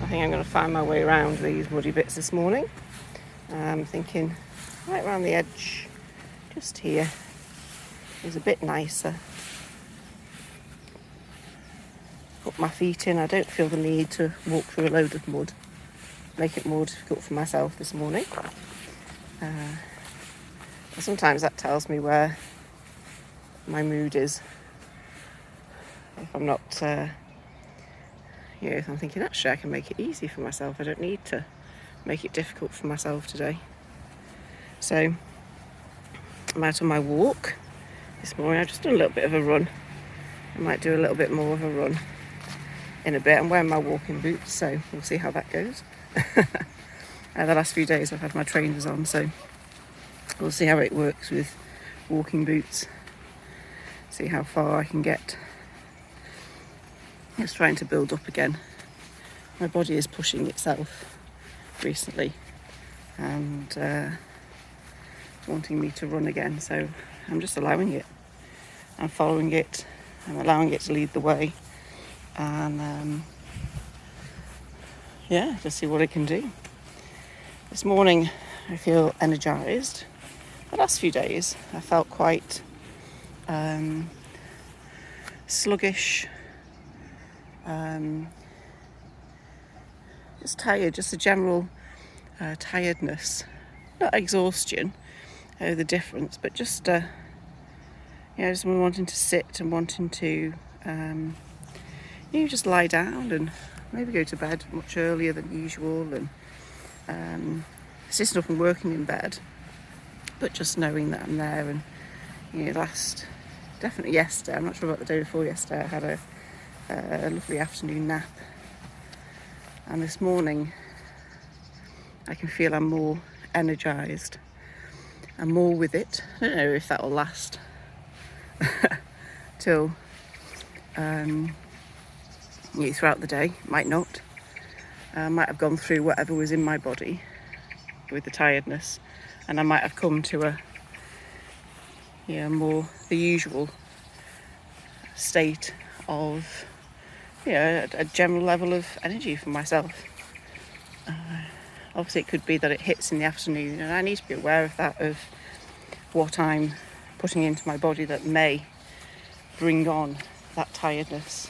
think I'm going to find my way around these muddy bits this morning. I'm thinking right around the edge, just here, is a bit nicer. Put my feet in. I don't feel the need to walk through a load of mud, make it more difficult for myself this morning. Sometimes that tells me where my mood is. If I'm not, if I'm thinking, actually I can make it easy for myself. I don't need to make it difficult for myself today. So I'm out on my walk this morning. I've just done a little bit of a run. I might do a little bit more of a run in a bit. I'm wearing my walking boots, so we'll see how that goes. The last few days I've had my trainers on, so we'll see how it works with walking boots. See how far I can get. It's trying to build up again. My body is pushing itself recently and wanting me to run again, so I'm just allowing it. I'm following it. I'm allowing it to lead the way, and just see what it can do. This morning I feel energised. The last few days I felt quite sluggish, just tired, just a general tiredness, not exhaustion, the difference, but just just wanting to sit and wanting to just lie down and maybe go to bed much earlier than usual, and sitting up and working in bed, but just knowing that I'm there. And definitely yesterday, I'm not sure about the day before yesterday, I had a lovely afternoon nap, and this morning I can feel I'm more energised and more with it. I don't know if that will last till throughout the day. Might not. I might have gone through whatever was in my body with the tiredness, and I might have come to more the usual state of a general level of energy for myself. Obviously it could be that it hits in the afternoon, and I need to be aware of that, of what I'm putting into my body that may bring on that tiredness.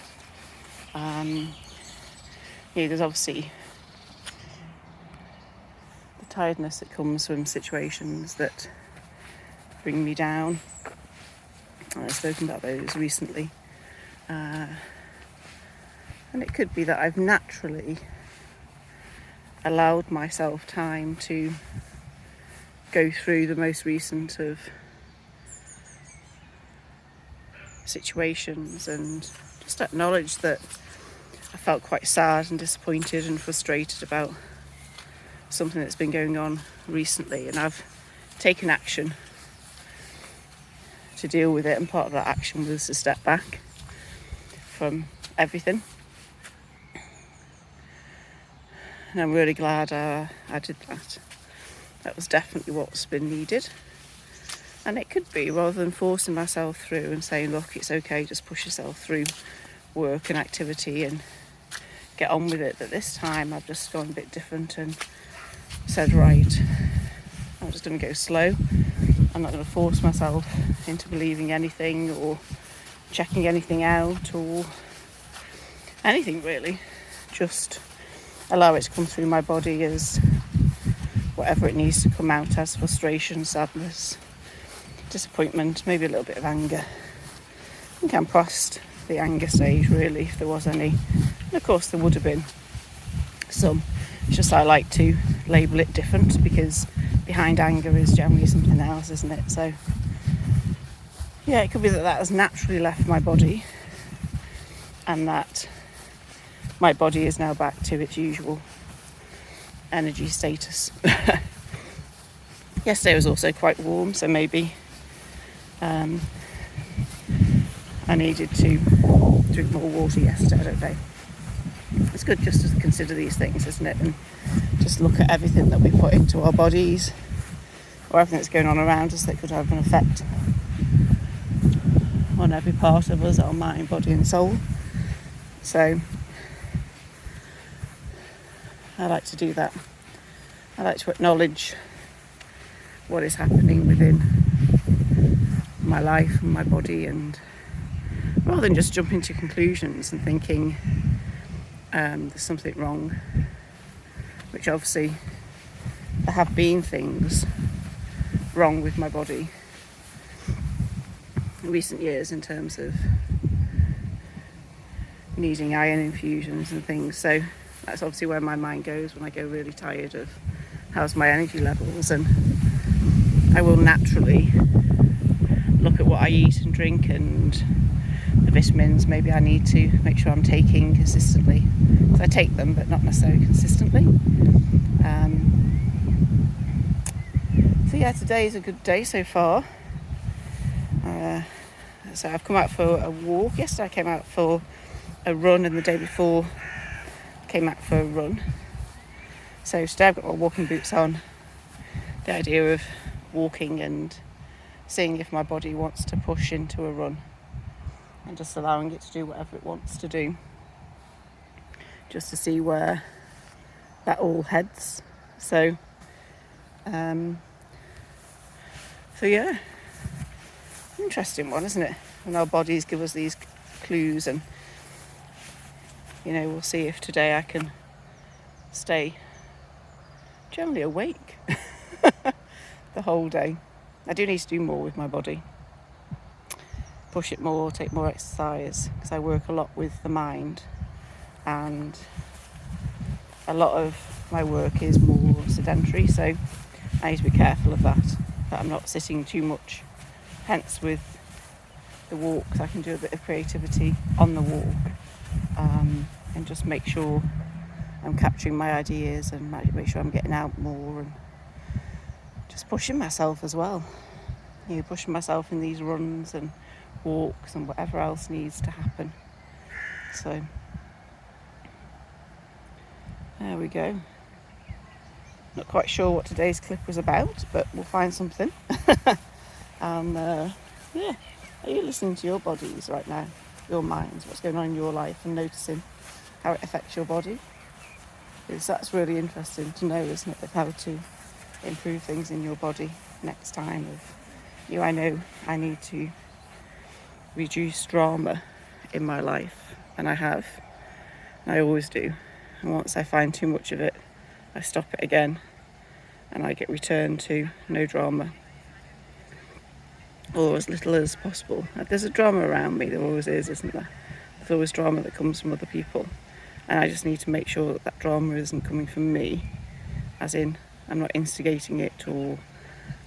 There's obviously the tiredness that comes from situations that bring me down. I've spoken about those recently. And it could be that I've naturally allowed myself time to go through the most recent of situations and just acknowledge that I felt quite sad and disappointed and frustrated about something that's been going on recently, and I've taken action to deal with it, and part of that action was to step back from everything. And I'm really glad I did that. That was definitely what's been needed. And it could be, rather than forcing myself through and saying, look, it's okay, just push yourself through work and activity and get on with it, that this time I've just gone a bit different and said, right, I'm just going to go slow. I'm not going to force myself into believing anything or checking anything out or anything really. Just allow it to come through my body as whatever it needs to come out as: frustration, sadness, disappointment, maybe a little bit of anger. I think I'm past the anger stage really, if there was any. And of course there would have been some. It's just I like to label it different, because behind anger is generally something else, isn't it? So it could be that has naturally left my body, and that my body is now back to its usual energy status. Yesterday was also quite warm, so maybe I needed to drink more water yesterday, I don't know. It's good just to consider these things, isn't it? And just look at everything that we put into our bodies, or everything that's going on around us that could have an effect on every part of us, our mind, body and soul. So I like to do that. I like to acknowledge what is happening within my life and my body, and rather than just jumping to conclusions and thinking there's something wrong, which obviously there have been things wrong with my body in recent years in terms of needing iron infusions and things. So that's obviously where my mind goes when I go really tired of how's my energy levels, and I will naturally look at what I eat and drink and the vitamins maybe I need to make sure I'm taking consistently. So I take them, but not necessarily consistently. So yeah, today is a good day so far. So I've come out for a walk. Yesterday I came out for a run, and the day before I came out for a run. So today I've got my walking boots on. The idea of walking and seeing if my body wants to push into a run, and just allowing it to do whatever it wants to do, just to see where that all heads. So yeah, interesting one, isn't it? And our bodies give us these clues, and we'll see if today I can stay generally awake the whole day. I do need to do more with my body, push it more, take more exercise, because I work a lot with the mind, and a lot of my work is more sedentary, so I need to be careful of that I'm not sitting too much. Hence with the walks, I can do a bit of creativity on the walk, and just make sure I'm capturing my ideas and make sure I'm getting out more and just pushing myself as well. Pushing myself in these runs and walks and whatever else needs to happen. So there we go. Not quite sure what today's clip was about, but we'll find something. Yeah, are you listening to your bodies right now, your minds, what's going on in your life, and noticing how it affects your body? Because that's really interesting to know, isn't it, of how to improve things in your body next time. I know I need to reduce drama in my life, and I have, and I always do. And once I find too much of it, I stop it again, and I get returned to no drama, or as little as possible. There's a drama around me, there always is, isn't there? There's always drama that comes from other people, and I just need to make sure that drama isn't coming from me, as in I'm not instigating it, or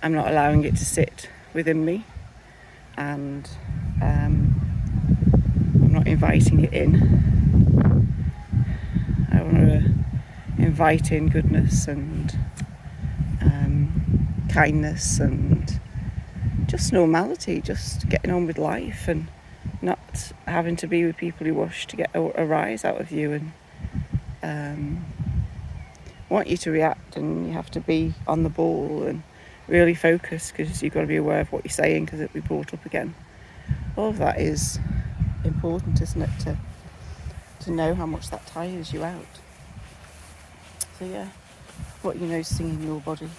I'm not allowing it to sit within me, and I'm not inviting it in. I want to invite in goodness and kindness and just normality, just getting on with life, and not having to be with people who wish to get a rise out of you and want you to react, and you have to be on the ball and really focus, because you've got to be aware of what you're saying, because it'll be brought up again. All of that is important, isn't it, to know how much that tires you out. So yeah, what you're noticing in your body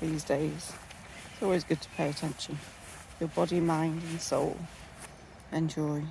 these days, it's always good to pay attention. Your body, mind and soul. Enjoy.